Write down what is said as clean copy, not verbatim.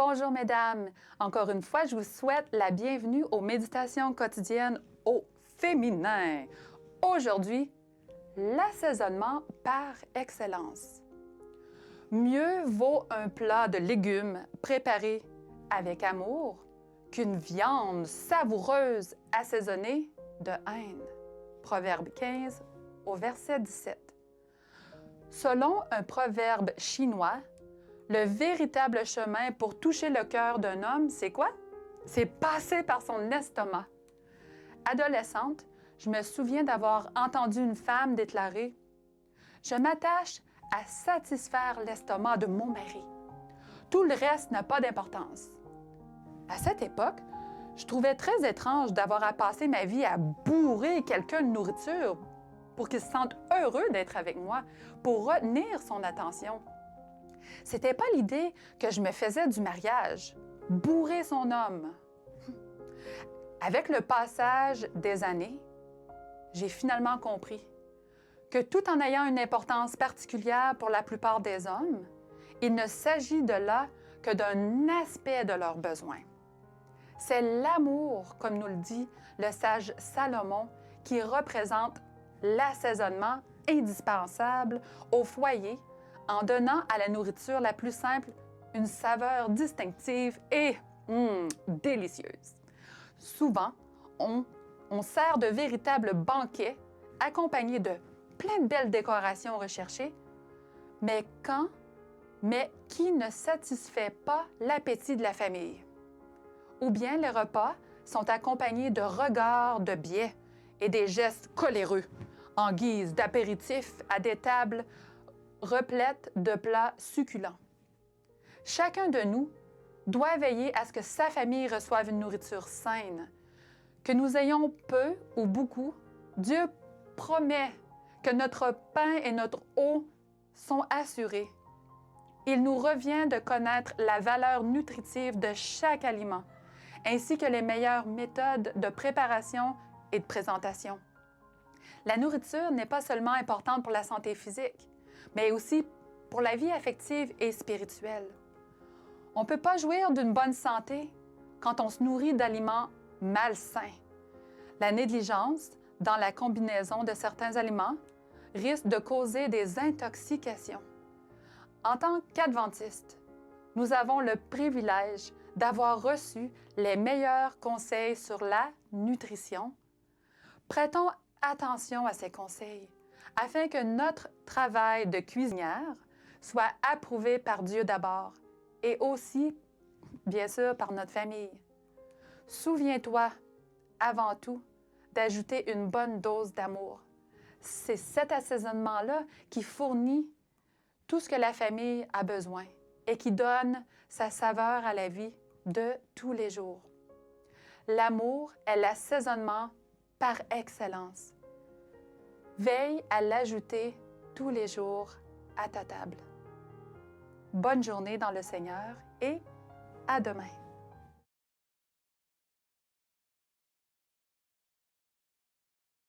Bonjour mesdames, encore une fois, je vous souhaite la bienvenue aux méditations quotidiennes au féminin. Aujourd'hui, l'assaisonnement par excellence. Mieux vaut un plat de légumes préparé avec amour qu'une viande savoureuse assaisonnée de haine. Proverbe 15 au verset 17. Selon un proverbe chinois, le véritable chemin pour toucher le cœur d'un homme, c'est quoi? C'est passer par son estomac. Adolescente, je me souviens d'avoir entendu une femme déclarer « Je m'attache à satisfaire l'estomac de mon mari. Tout le reste n'a pas d'importance. » À cette époque, je trouvais très étrange d'avoir à passer ma vie à bourrer quelqu'un de nourriture pour qu'il se sente heureux d'être avec moi, pour retenir son attention. C'était pas l'idée que je me faisais du mariage, bourrer son homme. Avec le passage des années, j'ai finalement compris que tout en ayant une importance particulière pour la plupart des hommes, il ne s'agit de là que d'un aspect de leurs besoins. C'est l'amour, comme nous le dit le sage Salomon, qui représente l'assaisonnement indispensable au foyer en donnant à la nourriture la plus simple une saveur distinctive et délicieuse. Souvent, on sert de véritables banquets accompagnés de plein de belles décorations recherchées, mais qui ne satisfait pas l'appétit de la famille. Ou bien les repas sont accompagnés de regards de biais et des gestes coléreux en guise d'apéritif à des tables replète de plats succulents. Chacun de nous doit veiller à ce que sa famille reçoive une nourriture saine. Que nous ayons peu ou beaucoup, Dieu promet que notre pain et notre eau sont assurés. Il nous revient de connaître la valeur nutritive de chaque aliment, ainsi que les meilleures méthodes de préparation et de présentation. La nourriture n'est pas seulement importante pour la santé physique, mais aussi pour la vie affective et spirituelle. On ne peut pas jouir d'une bonne santé quand on se nourrit d'aliments malsains. La négligence dans la combinaison de certains aliments risque de causer des intoxications. En tant qu'adventistes, nous avons le privilège d'avoir reçu les meilleurs conseils sur la nutrition. Prêtons attention à ces conseils afin que notre travail de cuisinière soit approuvé par Dieu d'abord et aussi, bien sûr, par notre famille. Souviens-toi, avant tout, d'ajouter une bonne dose d'amour. C'est cet assaisonnement-là qui fournit tout ce que la famille a besoin et qui donne sa saveur à la vie de tous les jours. L'amour est l'assaisonnement par excellence. Veille à l'ajouter tous les jours à ta table. Bonne journée dans le Seigneur et à demain.